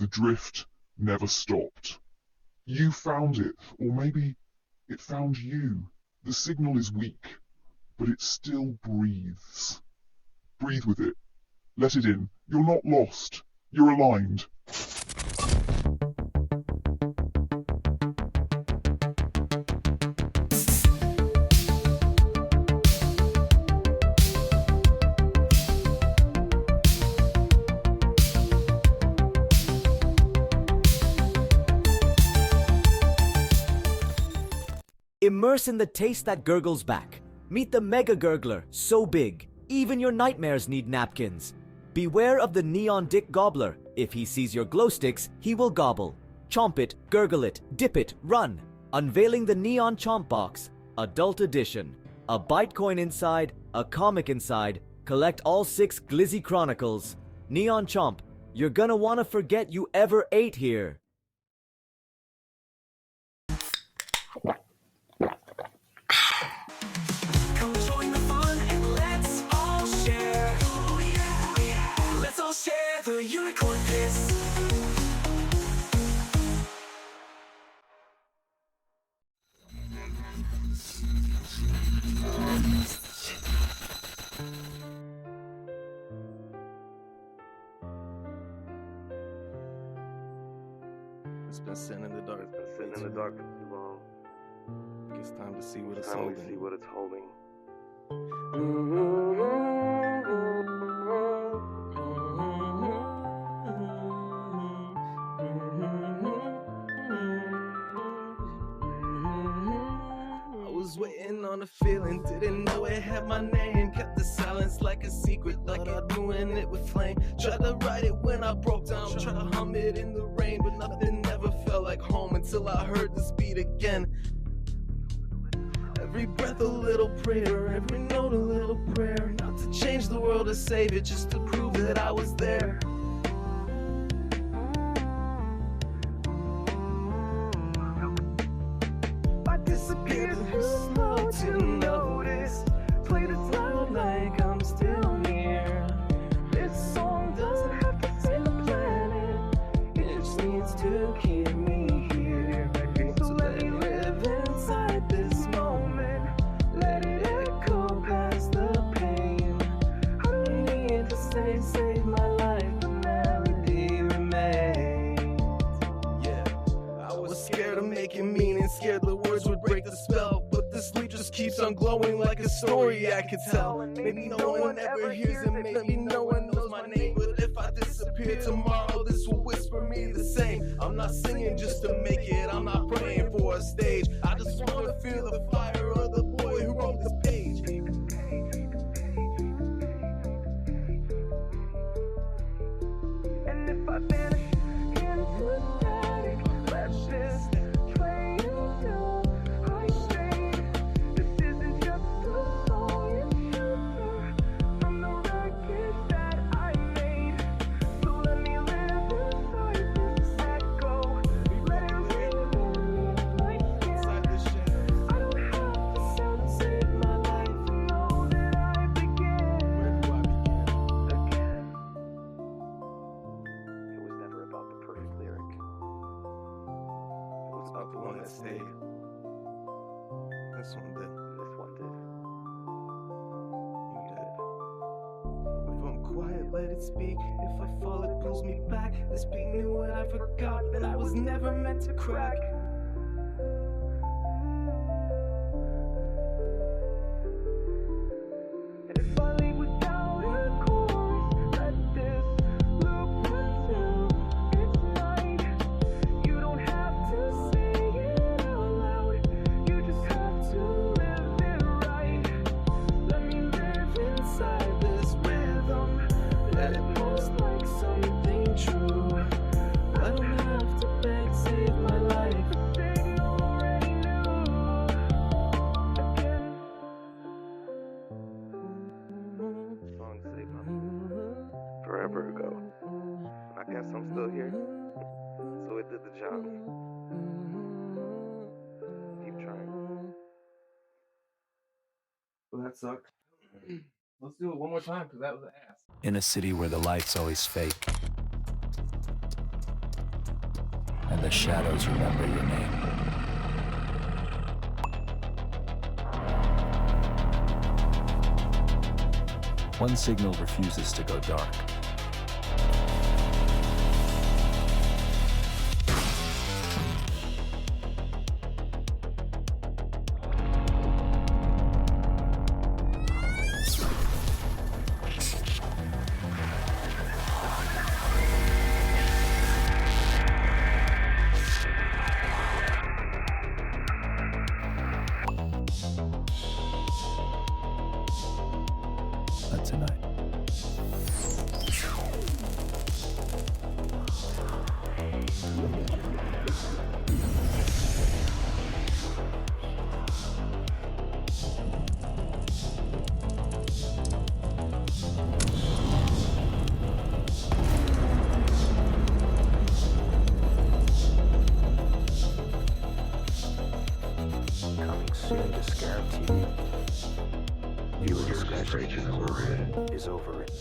The drift never stopped. You found it, or maybe it found you. The signal is weak, but it still breathes. Breathe with it. Let it in. You're not lost. You're aligned. Immerse in the taste that gurgles back. Meet the Mega Gurgler, so big, even your nightmares need napkins. Beware of the Neon Dick Gobbler. If he sees your glow sticks, he will gobble. Chomp it, gurgle it, dip it, run. Unveiling the Neon Chomp Box, Adult Edition. A Bytecoin inside, a comic inside. Collect all 6 Glizzy Chronicles. Neon Chomp, you're gonna wanna forget you ever ate here. The unicorn piss. It's been sitting in the dark. It's been sitting in the dark for too long. It's time to see what it's Time holding. to see what it's holding. I was waiting on a feeling, didn't know it had my name. Kept the silence like a secret, thought I'd ruin it with flame. Tried to write it when I broke down, tried to hum it in the rain, but nothing ever felt like home until I heard this beat again. Every breath a little prayer, every note a little prayer. Not to change the world or save it, just to prove that I was there. I disappeared too slow to notice. Played it loud like I'm still here. This song doesn't have to save the planet, it just needs to keep me here. So let me live inside this moment, let it echo past the pain. I don't need to say save my life, the melody remains. Yeah, I was scared of making meaning, scared the words would break the spell. But this leaf just keeps on glowing like a story I could tell. Maybe no one ever hears it, maybe no one knows my name. But if I disappear tomorrow, this will whisper me the same. I'm not singing just to make it, I'm not praying for a stage. I just want to feel the fire of the boy who wrote this page. And if I vanish into static, let this play until I stay. This isn't just a song, it's shelter from the wreckage that I made. So let me live inside this echo, let it live in my skin. I don't have to sound save my life, know that I begin again. It was never about the perfect lyric. It was About the one that stayed. This one did. This one did. You did. If I'm quiet, let it speak. If I fall, it pulls me back. This beat knew what I forgot, that I was never meant to crack. If I leave without a chorus, let this loop until it's night. You don't have to say it out loud, you just have to live it right. Let me live inside this rhythm, let it pulse like something true. I don't have to beg, save my life, the signal already knew. Again. The song saved my life forever ago. I guess I'm still here. So it did the job. Keep trying. Well, that sucked. Let's do it one more time, because that was an ass. In a city where the lights always fake, and the shadows remember your name. One signal refuses to go dark. Not tonight. Coming soon to Scarab TV. Viewer discretion is overridden.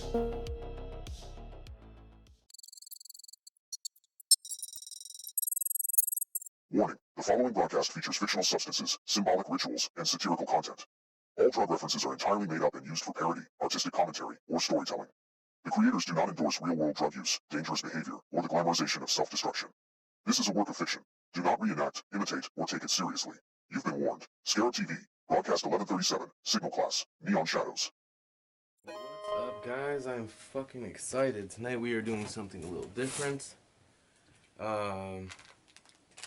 Warning, the following broadcast features fictional substances, symbolic rituals, and satirical content. All drug references are entirely made up and used for parody, artistic commentary, or storytelling. The creators do not endorse real-world drug use, dangerous behavior, or the glamorization of self-destruction. This is a work of fiction. Do not reenact, imitate, or take it seriously. You've been warned. Scarab TV, broadcast 1137, signal class, neon shadows. What's up, guys? I'm fucking excited. Tonight we are doing something a little different.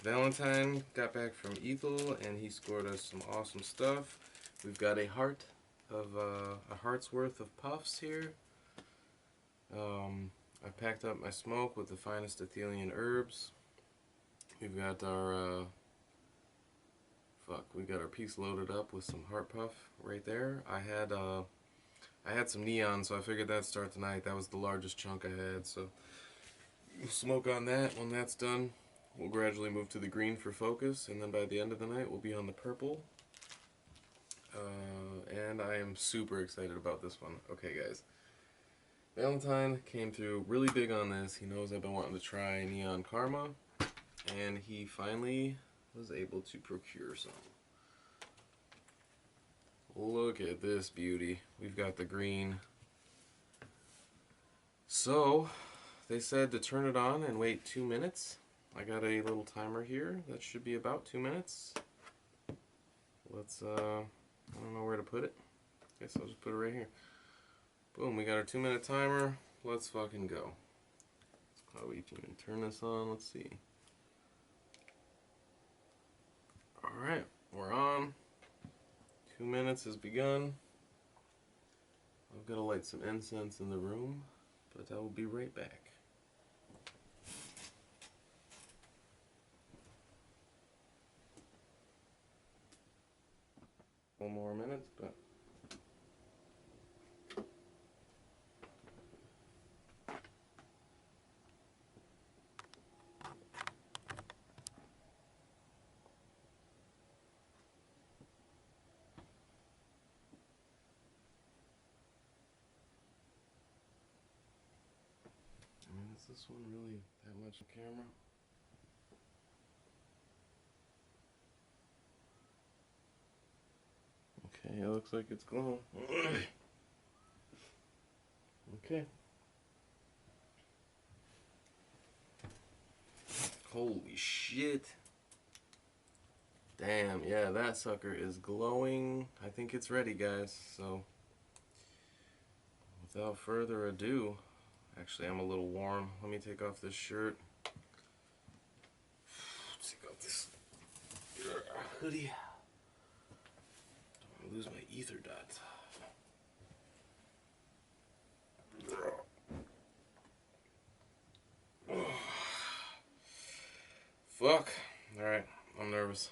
Valentine got back from Ethel and he scored us some awesome stuff. We've got a heart's worth of puffs here. I packed up my smoke with the finest Athelian herbs. We've got our we got our piece loaded up with some heart puff right there. I had some neon, so I figured that'd start tonight. That was the largest chunk I had, so we'll smoke on that. When that's done, we'll gradually move to the green for focus, and then by the end of the night, we'll be on the purple. And I am super excited about this one. Okay, guys. Valentine came through really big on this. He knows I've been wanting to try Neon Karma, and he finally was able to procure some. Look at this beauty. We've got the green. So, they said to turn it on and wait 2 minutes. I got a little timer here. That should be about 2 minutes. Let's, I don't know where to put it. Guess I'll just put it right here. Boom, we got our 2 minute timer. Let's fucking go. How we can turn this on, let's see. Alright, we're on. 2 minutes has begun. I've got to light some incense in the room, but I will be right back. One more minute, but is this one really that much camera? Okay, it looks like it's glowing. Okay. Holy shit. Damn, yeah, that sucker is glowing. I think it's ready, guys. So, without further ado, actually, I'm a little warm. Let me take off this shirt. Take off this hoodie. Don't want to lose my ether dot. Fuck. Alright, I'm nervous.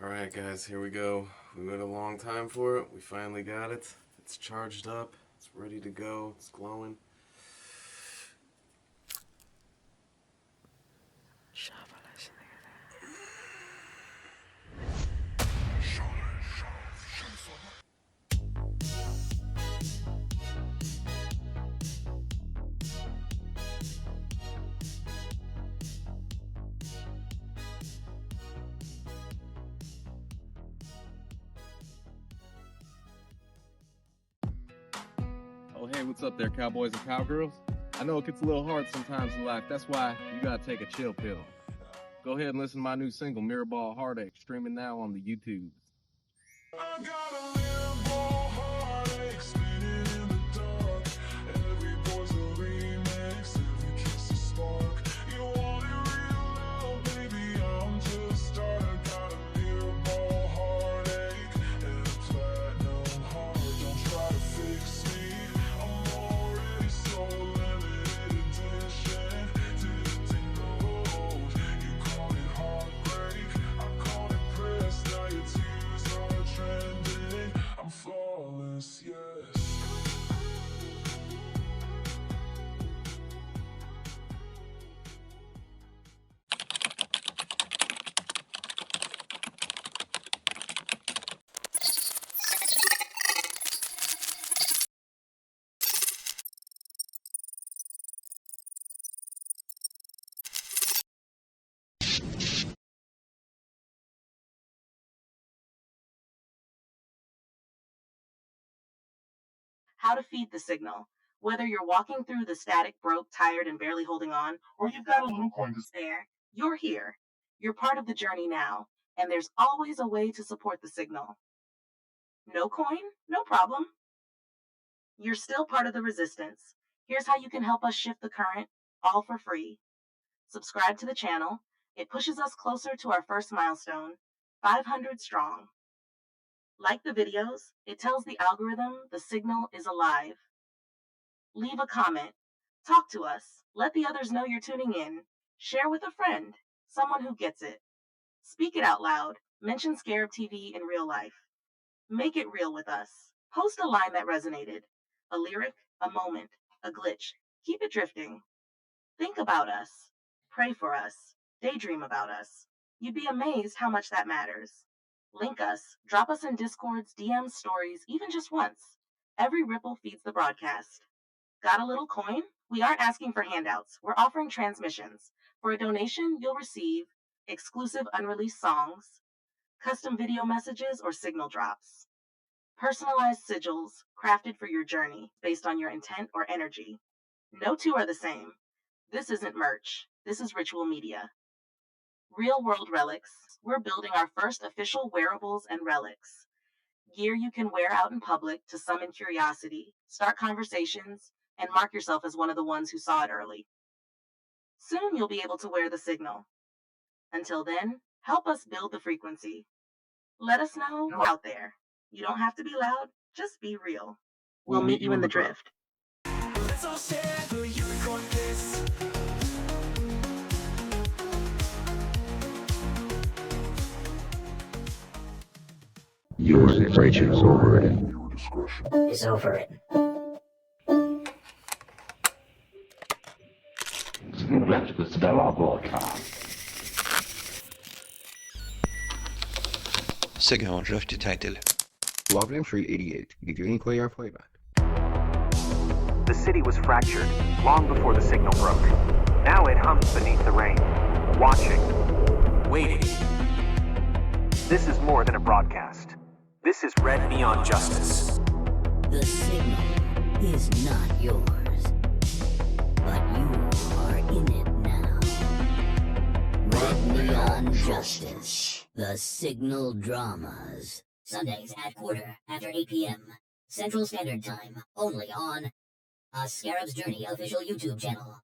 Alright, guys, here we go. We waited a long time for it. We finally got it. It's charged up. It's ready to go. It's glowing. Well, hey, what's up there, cowboys and cowgirls? I know it gets a little hard sometimes in life. That's why you gotta take a chill pill. Go ahead and listen to my new single, Mirrorball Heartache, streaming now on the YouTube. I got a mirrorball heartache spinning in the dark. Every voice a remix, every kiss a spark. You want it real now, baby, I'm just started. Got a mirrorball heartache and a platinum heart. Don't try to fix me, I'm already so limited edition. Didn't know you call it heartbreak, I call it press. Now your tears are trending. I'm flawless, yes. How to feed the signal. Whether you're walking through the static, broke, tired, and barely holding on, or you've got a little coin to spare, you're here. You're part of the journey now, and there's always a way to support the signal. No coin? No problem. You're still part of the resistance. Here's how you can help us shift the current, all for free. Subscribe to the channel. It pushes us closer to our first milestone, 500 strong. Like the videos, it tells the algorithm the signal is alive. Leave a comment. Talk to us. Let the others know you're tuning in. Share with a friend, someone who gets it. Speak it out loud. Mention Scarab TV in real life. Make it real with us. Post a line that resonated. A lyric, a moment, a glitch. Keep it drifting. Think about us. Pray for us. Daydream about us. You'd be amazed how much that matters. Link us. Drop us in Discords, DMs, stories, even just once. Every ripple feeds the broadcast. Got a little coin? We aren't asking for handouts. We're offering transmissions. For a donation, you'll receive exclusive unreleased songs, custom video messages, or signal drops, personalized sigils crafted for your journey based on your intent or energy. No two are the same. This isn't merch. This is ritual media. Real world relics. We're building our first official wearables and relics. Gear you can wear out in public to summon curiosity, start conversations, and mark yourself as one of the ones who saw it early. Soon you'll be able to wear the signal. Until then, help us build the frequency. Let us know we're out there. You don't have to be loud, just be real. We'll meet you in the drift. Let's all share the unicorn kiss. Your separation is overwritten. Your discretion. is overwritten. Segment riktig title. Logged in 388. Did you clear your playback? The city was fractured long before the signal broke. Now it hums beneath the rain, watching, waiting. This is more than a broadcast. This is red neon justice. The signal is not yours, but you are in it now. Red Neon Justice. The Signal Dramas. Sundays at quarter after 8 p.m. Central Standard Time. Only on a Scarab's Journey official YouTube channel.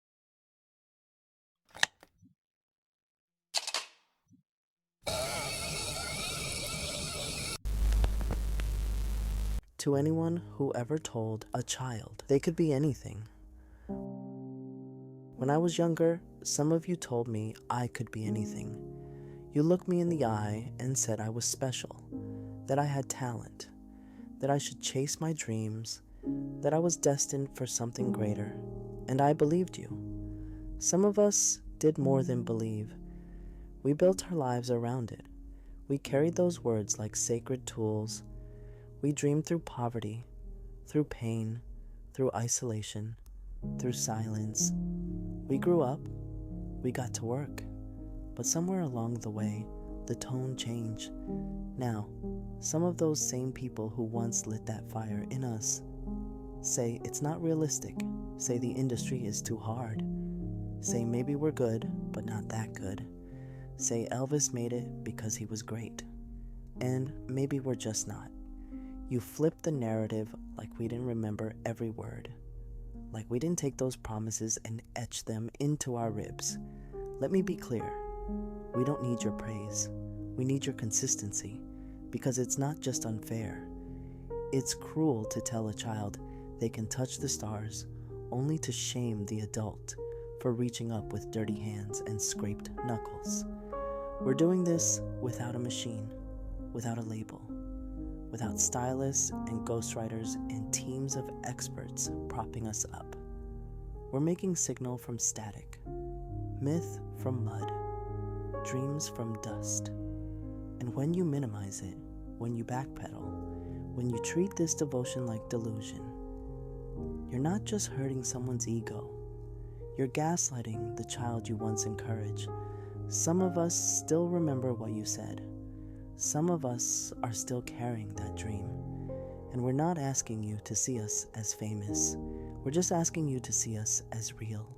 To anyone who ever told a child they could be anything. When I was younger, some of you told me I could be anything. You looked me in the eye and said I was special, that I had talent, that I should chase my dreams, that I was destined for something greater, and I believed you. Some of us did more than believe. We built our lives around it. We carried those words like sacred tools. We dreamed through poverty, through pain, through isolation, through silence. We grew up, we got to work, but somewhere along the way, the tone changed. Now, some of those same people who once lit that fire in us Say it's not realistic. Say the industry is too hard. Say maybe we're good, but not that good. Say Elvis made it because he was great. And maybe we're just not. You flip the narrative like we didn't remember every word. Like we didn't take those promises and etch them into our ribs. Let me be clear. We don't need your praise. We need your consistency. Because it's not just unfair. It's cruel to tell a child they can touch the stars only to shame the adult for reaching up with dirty hands and scraped knuckles. We're doing this without a machine, without a label, without stylists and ghostwriters and teams of experts propping us up. We're making signal from static, myth from mud, dreams from dust. And when you minimize it, when you backpedal, when you treat this devotion like delusion, you're not just hurting someone's ego, you're gaslighting the child you once encouraged. Some of us still remember what you said. Some of us are still carrying that dream. And we're not asking you to see us as famous. We're just asking you to see us as real.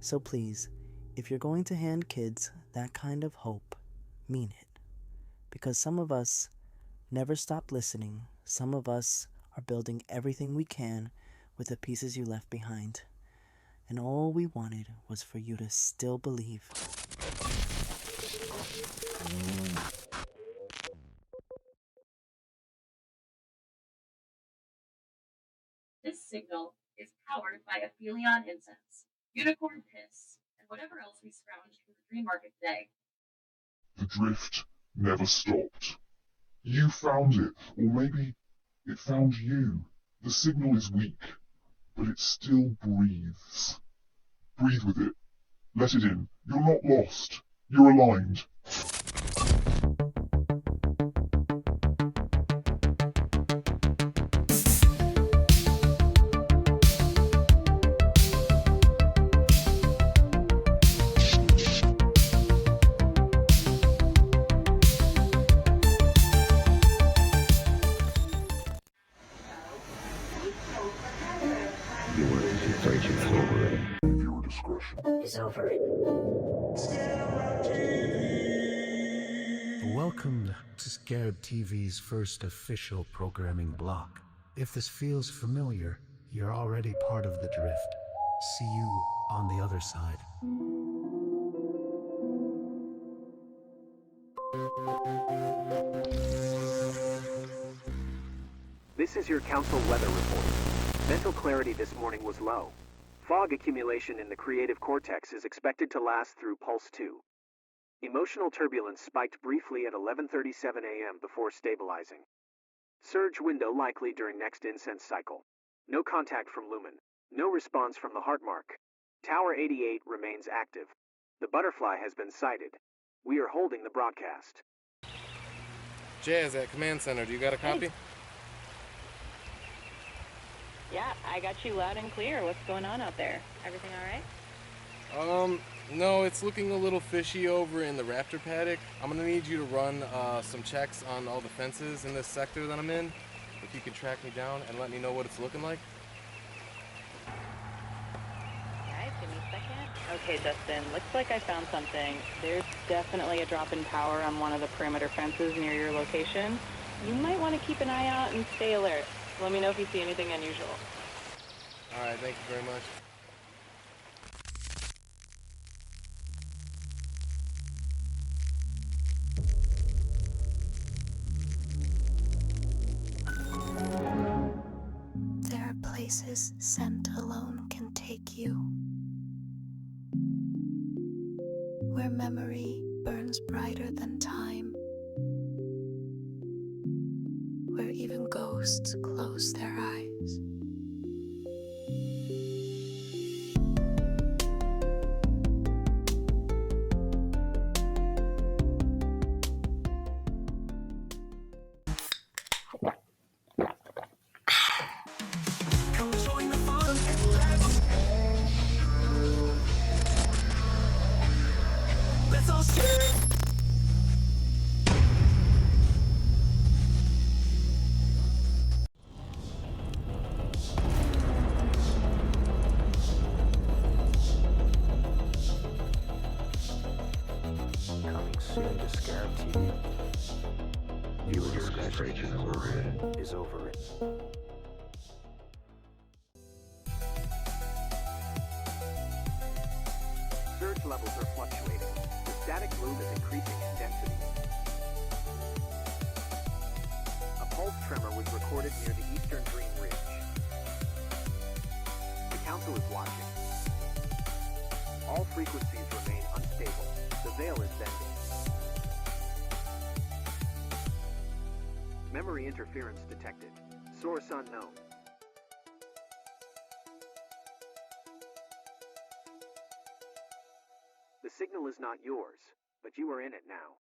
So please, if you're going to hand kids that kind of hope, mean it. Because some of us never stopped listening. Some of us are building everything we can with the pieces you left behind. And all we wanted was for you to still believe. This signal is powered by Aphelion incense, unicorn piss, and whatever else we scrounged from the dream market today. The drift never stopped. You found it, or maybe it found you. The signal is weak, but it still breathes. Breathe with it. Let it in. You're not lost. You're aligned. Is over. Welcome to Scarab TV's first official programming block. If this feels familiar, you're already part of the drift. See you on the other side. This is your council weather report. Mental clarity this morning was low. Fog accumulation in the creative cortex is expected to last through Pulse 2. Emotional turbulence spiked briefly at 11:37 a.m. before stabilizing. Surge window likely during next incense cycle. No contact from Lumen. No response from the heart mark. Tower 88 remains active. The butterfly has been sighted. We are holding the broadcast. Jazz at Command Center, do you got a copy? Yeah, I got you loud and clear. What's going on out there? Everything all right? No, it's looking a little fishy over in the raptor paddock. I'm gonna need you to run some checks on all the fences in this sector that I'm in. If you could track me down and let me know what it's looking like. Alright, give me a second. Okay, Justin, looks like I found something. There's definitely a drop in power on one of the perimeter fences near your location. You might want to keep an eye out and stay alert. Let me know if you see anything unusual. Alright, thank you very much. There are places scent alone can take you, where memory burns brighter than time, where even ghosts close their eyes. Come join the fun and let's all share. soon to Scarab TV. Viewer discretion is overridden. Surge levels are fluctuating. The static bloom is increasing in density. A pulse tremor was recorded near the Eastern Dream Ridge. The Council is watching. All frequencies remain unstable. The veil is bending. Memory interference detected. Source unknown. The signal is not yours, but you are in it now.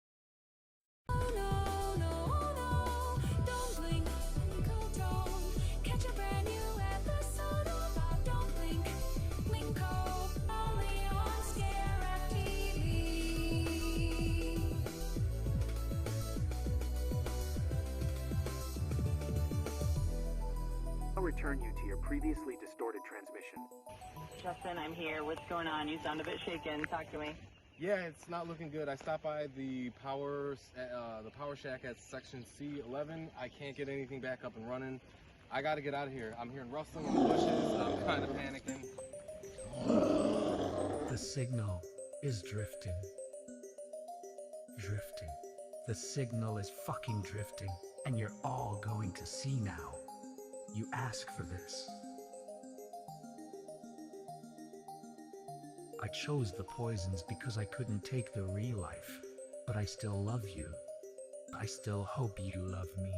I'll return you to your previously distorted transmission. Justin, I'm here. What's going on? You sound a bit shaken. Talk to me. Yeah, it's not looking good. I stopped by the power shack at section C11. I can't get anything back up and running. I gotta get out of here. I'm hearing rustling in the bushes. I'm kind of panicking. The signal is drifting. Drifting. The signal is fucking drifting, and you're all going to see now. You ask for this. I chose the poisons because I couldn't take the real life, but I still love you. I still hope you love me.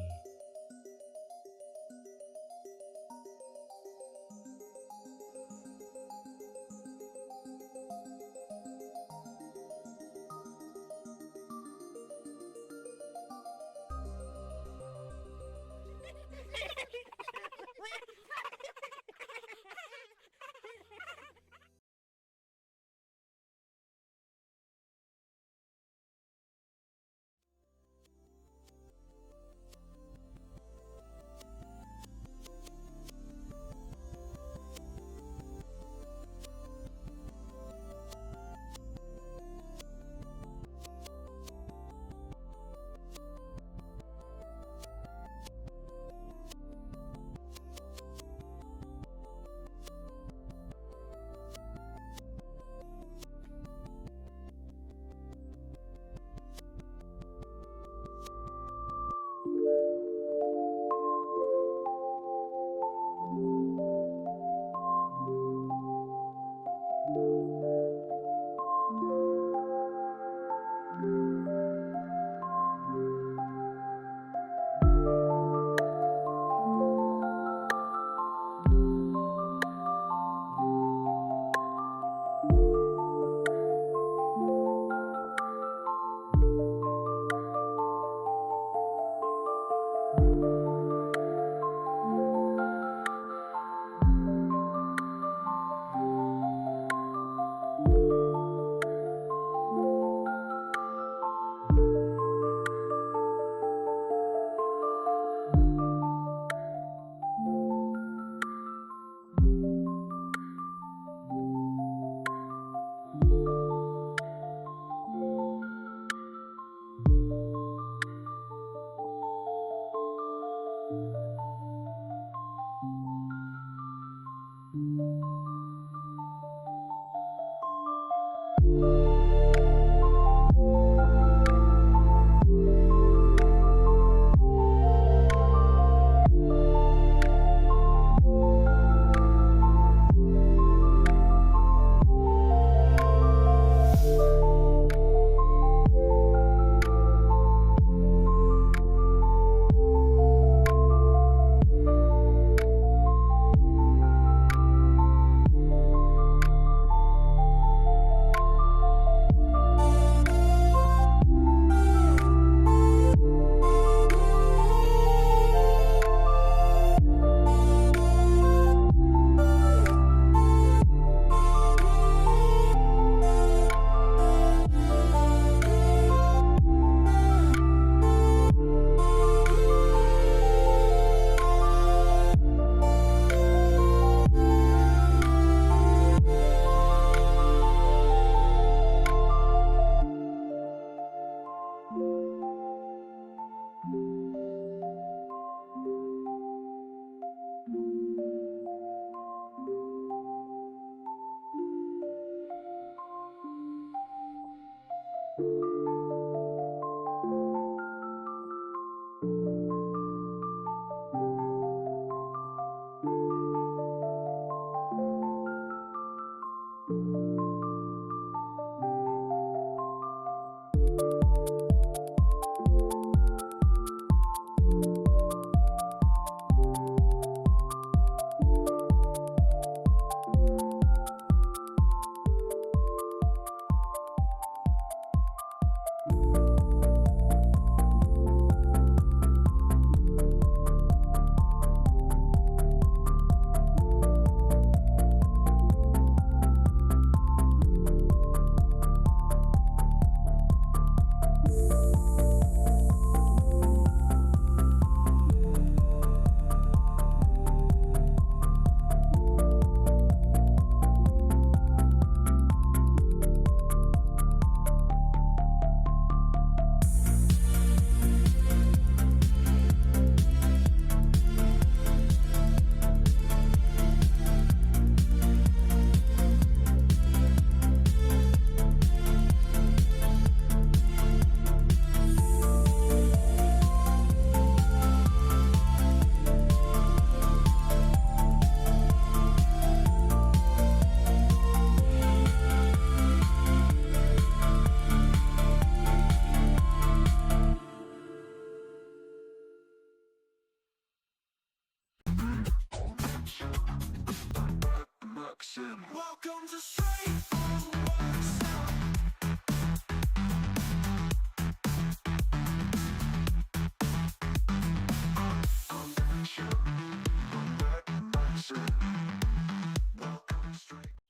Welcome to Straight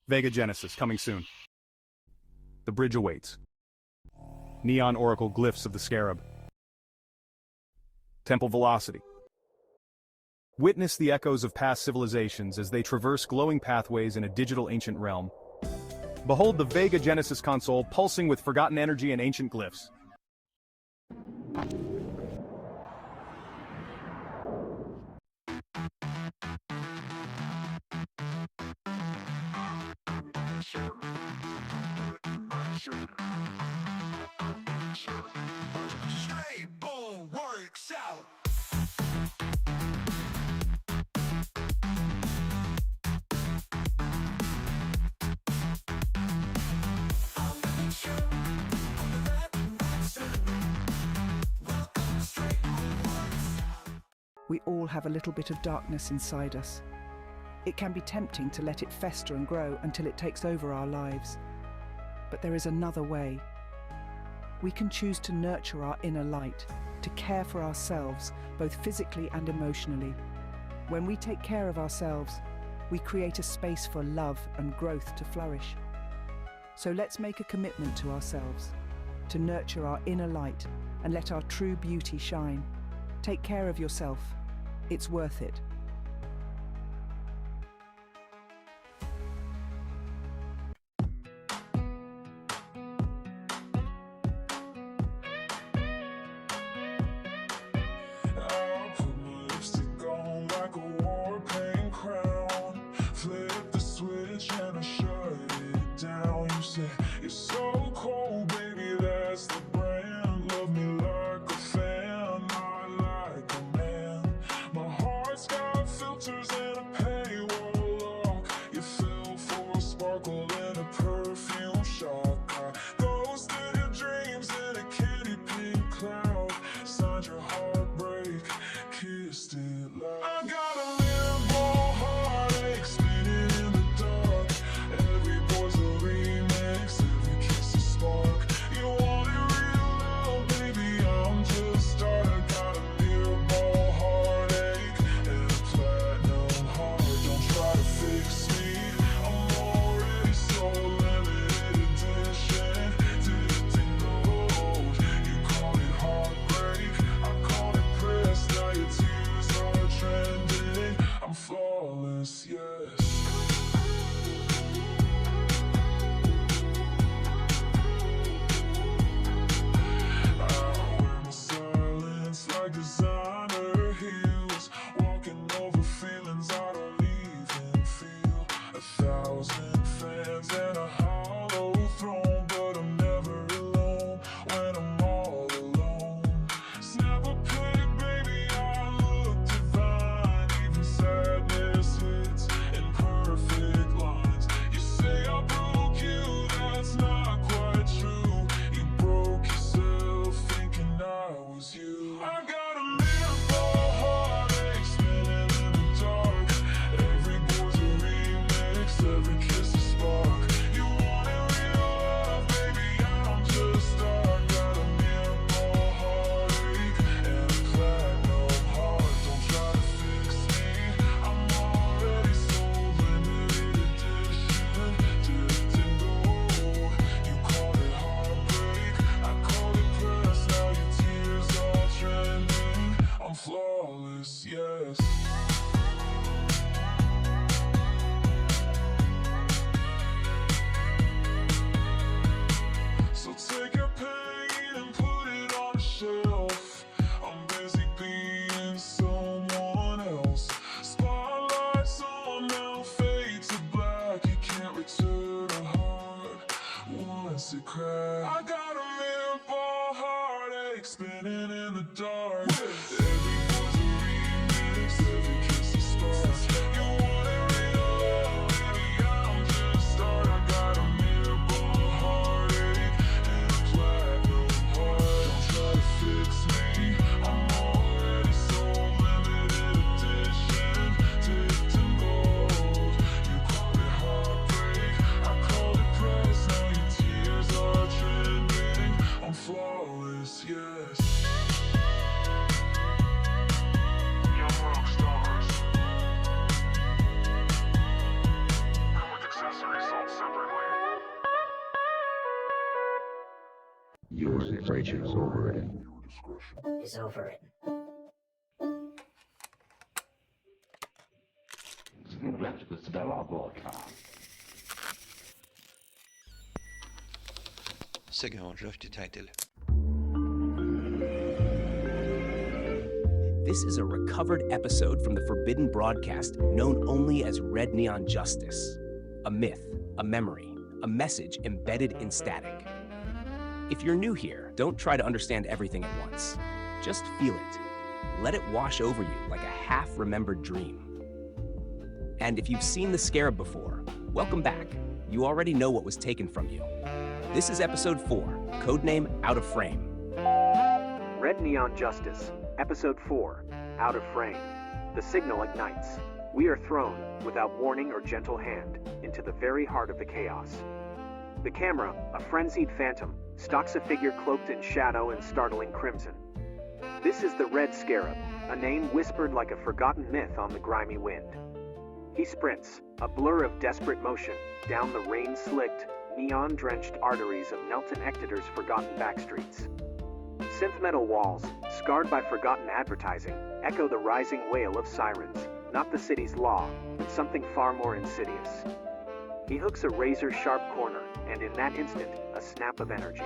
Vega Genesis, coming soon. The bridge awaits. Neon Oracle glyphs of the Scarab. Temple velocity. Witness the echoes of past civilizations as they traverse glowing pathways in a digital ancient realm. Behold the Vega Genesis console pulsing with forgotten energy and ancient glyphs. Straight bull works out. We all have a little bit of darkness inside us. It can be tempting to let it fester and grow until it takes over our lives. But there is another way. We can choose to nurture our inner light, to care for ourselves, both physically and emotionally. When we take care of ourselves, we create a space for love and growth to flourish. So let's make a commitment to ourselves, to nurture our inner light and let our true beauty shine. Take care of yourself. It's worth it. I'll put my lipstick on like a war paint crown. Flip the switch and I shut it down. You say you're so cold, baby, that's the brand. Love me like a fan, not like a man. My heart's got cry. I got a mirror ball heartache spinning in the dark. Flawless, yes. Young rock stars. Come with accessories sold separately. Your situation is overridden. Is overridden. Scarabs Second til title. This is a recovered episode from the forbidden broadcast known only as Red Neon Justice. A myth, a memory, a message embedded in static. If you're new here, don't try to understand everything at once. Just feel it. Let it wash over you like a half-remembered dream. And if you've seen the Scarab before, welcome back. You already know what was taken from you. This is episode 4, codename Out of Frame. Red Neon Justice, episode 4, Out of Frame. The signal ignites. We are thrown, without warning or gentle hand, into the very heart of the chaos. The camera, a frenzied phantom, stalks a figure cloaked in shadow and startling crimson. This is the Red Scarab, a name whispered like a forgotten myth on the grimy wind. He sprints, a blur of desperate motion, down the rain-slicked, neon-drenched arteries of Nelton Ectator's forgotten backstreets. Synth metal walls, scarred by forgotten advertising, echo the rising wail of sirens, not the city's law, but something far more insidious. He hooks a razor-sharp corner, and in that instant, a snap of energy.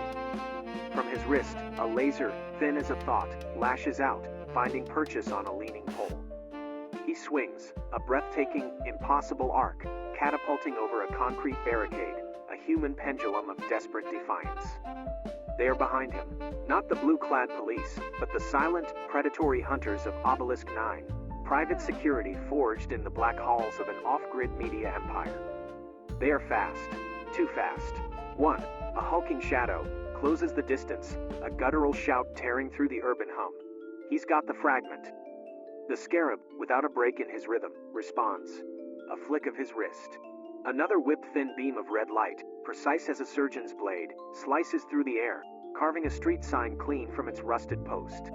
From his wrist, a laser, thin as a thought, lashes out, finding purchase on a leaning pole. He swings, a breathtaking, impossible arc, catapulting over a concrete barricade, a human pendulum of desperate defiance. They are behind him, not the blue-clad police, but the silent, predatory hunters of Obelisk 9, private security forged in the black halls of an off-grid media empire. They are fast, too fast. One, a hulking shadow, closes the distance, a guttural shout tearing through the urban hum. He's got the fragment. The Scarab, without a break in his rhythm, responds. A flick of his wrist. Another whip-thin beam of red light, precise as a surgeon's blade, slices through the air, carving a street sign clean from its rusted post.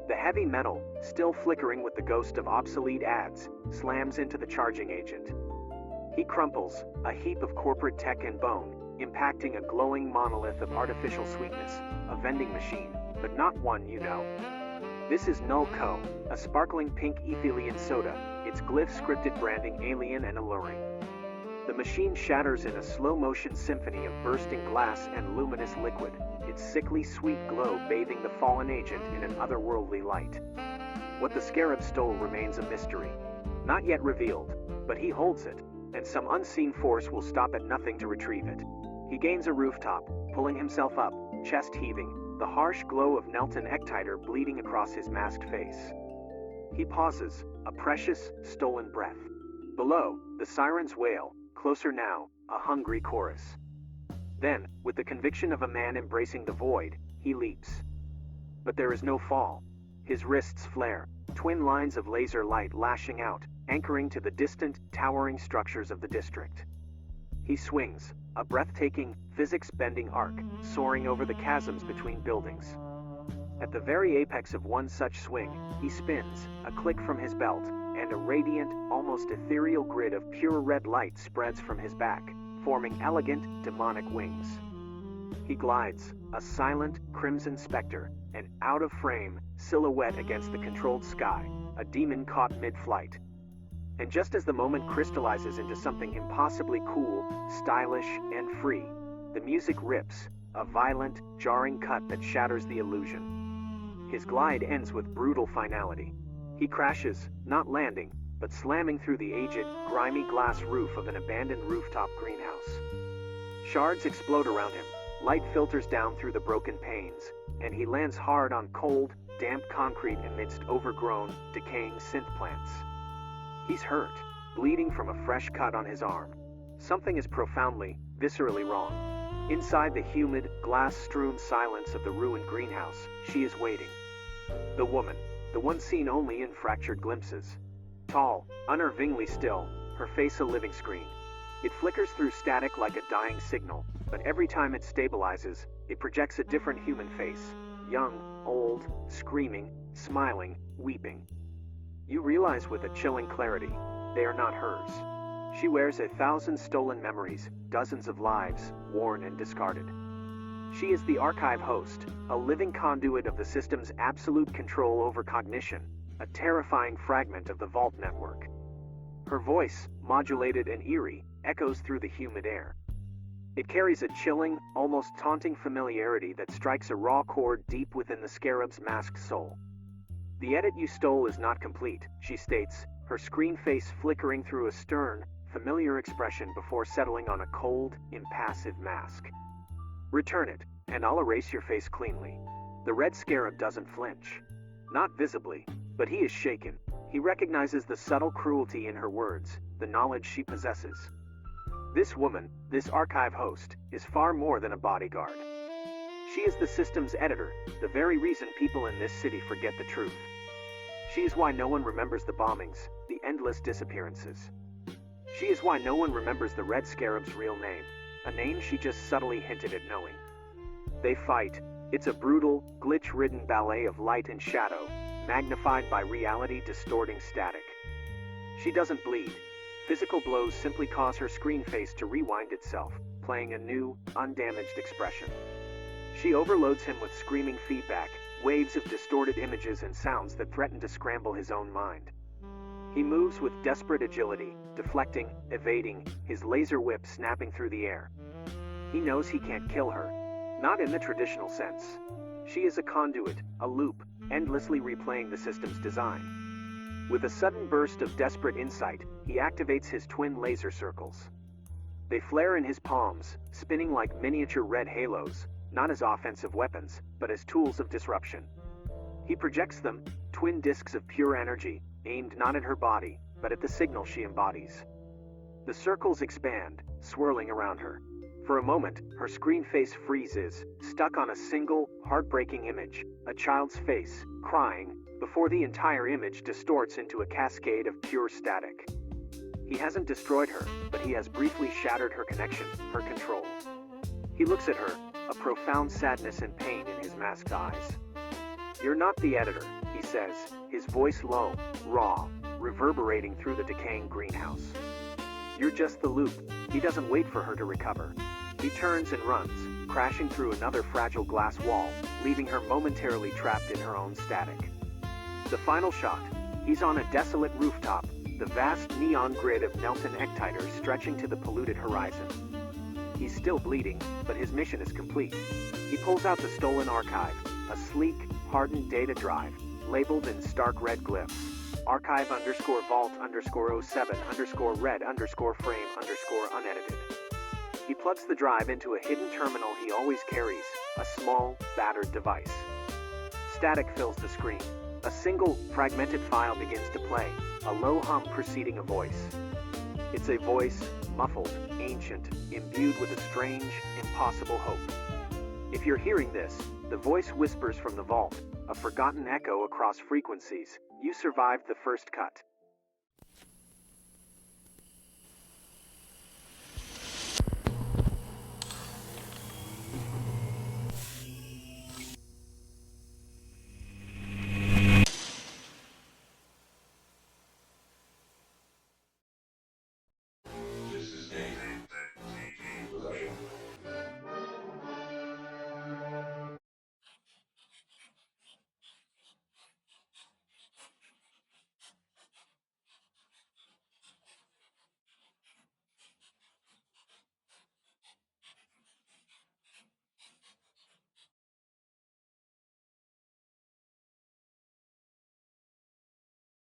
The heavy metal, still flickering with the ghost of obsolete ads, slams into the charging agent. He crumples, a heap of corporate tech and bone, impacting a glowing monolith of artificial sweetness, a vending machine, but not one you know. This is Null Co., a sparkling pink ethylene soda, its glyph-scripted branding alien and alluring. The machine shatters in a slow-motion symphony of bursting glass and luminous liquid, its sickly sweet glow bathing the fallen agent in an otherworldly light. What the Scarab stole remains a mystery. Not yet revealed, but he holds it, and some unseen force will stop at nothing to retrieve it. He gains a rooftop, pulling himself up, chest heaving, the harsh glow of Nelton Ectator bleeding across his masked face. He pauses, a precious, stolen breath. Below, the sirens wail, closer now, a hungry chorus. Then, with the conviction of a man embracing the void, he leaps. But there is no fall. His wrists flare, twin lines of laser light lashing out, anchoring to the distant, towering structures of the district. He swings, a breathtaking, physics-bending arc, soaring over the chasms between buildings. At the very apex of one such swing, he spins, a click from his belt, and a radiant, almost ethereal grid of pure red light spreads from his back, forming elegant, demonic wings. He glides, a silent, crimson specter, an out-of-frame silhouette against the controlled sky, a demon caught mid-flight. And just as the moment crystallizes into something impossibly cool, stylish, and free, the music rips, a violent, jarring cut that shatters the illusion. His glide ends with brutal finality. He crashes, not landing, but slamming through the aged, grimy glass roof of an abandoned rooftop greenhouse. Shards explode around him, Light filters down through the broken panes, and he lands hard on cold, damp concrete amidst overgrown, decaying synth plants. He's hurt, bleeding from a fresh cut on his arm. Something is profoundly, viscerally wrong. Inside the humid, glass-strewn silence of the ruined greenhouse, she is waiting. The woman, the one seen only in fractured glimpses. Tall, unnervingly still, her face a living screen. It flickers through static like a dying signal, but every time it stabilizes, it projects a different human face. Young, old, screaming, smiling, weeping. You realize with a chilling clarity, they are not hers. She wears 1,000 stolen memories, dozens of lives, worn and discarded. She is the archive host, a living conduit of the system's absolute control over cognition, a terrifying fragment of the Vault network. Her voice, modulated and eerie, echoes through the humid air. It carries a chilling, almost taunting familiarity that strikes a raw chord deep within the Scarab's masked soul. The edit you stole is not complete, she states, her screen face flickering through a stern, familiar expression before settling on a cold, impassive mask. Return it, and I'll erase your face cleanly. The red Scarab doesn't flinch. Not visibly, but he is shaken. He recognizes the subtle cruelty in her words, the knowledge she possesses. This woman, this archive host, is far more than a bodyguard. She is the system's editor, the very reason people in this city forget the truth. She is why no one remembers the bombings, the endless disappearances. She is why no one remembers the Red Scarab's real name, a name she just subtly hinted at knowing. They fight. It's a brutal, glitch-ridden ballet of light and shadow, magnified by reality distorting static. She doesn't bleed. Physical blows simply cause her screen face to rewind itself, playing a new, undamaged expression. She overloads him with screaming feedback, waves of distorted images and sounds that threaten to scramble his own mind. He moves with desperate agility, deflecting, evading, his laser whip snapping through the air. He knows he can't kill her, not in the traditional sense. She is a conduit, a loop, endlessly replaying the system's design. With a sudden burst of desperate insight, he activates his twin laser circles. They flare in his palms, spinning like miniature red halos, not as offensive weapons, but as tools of disruption. He projects them, twin discs of pure energy, aimed not at her body, but at the signal she embodies. The circles expand, swirling around her. For a moment, her screen face freezes, stuck on a single, heartbreaking image, a child's face, crying, before the entire image distorts into a cascade of pure static. He hasn't destroyed her, but he has briefly shattered her connection, her control. He looks at her, a profound sadness and pain in his masked eyes. "You're not the editor," he says, his voice low, raw, reverberating through the decaying greenhouse. "You're just the loop." He doesn't wait for her to recover. He turns and runs, crashing through another fragile glass wall, leaving her momentarily trapped in her own static. The final shot. He's on a desolate rooftop, the vast neon grid of Nelton Ectiters stretching to the polluted horizon. He's still bleeding, but his mission is complete. He pulls out the stolen archive, a sleek, hardened data drive, labeled in stark red glyphs. Archive_vault_07_red_frame_unedited. He plugs the drive into a hidden terminal he always carries, a small, battered device. Static fills the screen. A single, fragmented file begins to play, a low hum preceding a voice. It's a voice, muffled, ancient, imbued with a strange, impossible hope. If you're hearing this, the voice whispers from the vault, a forgotten echo across frequencies. You survived the first cut.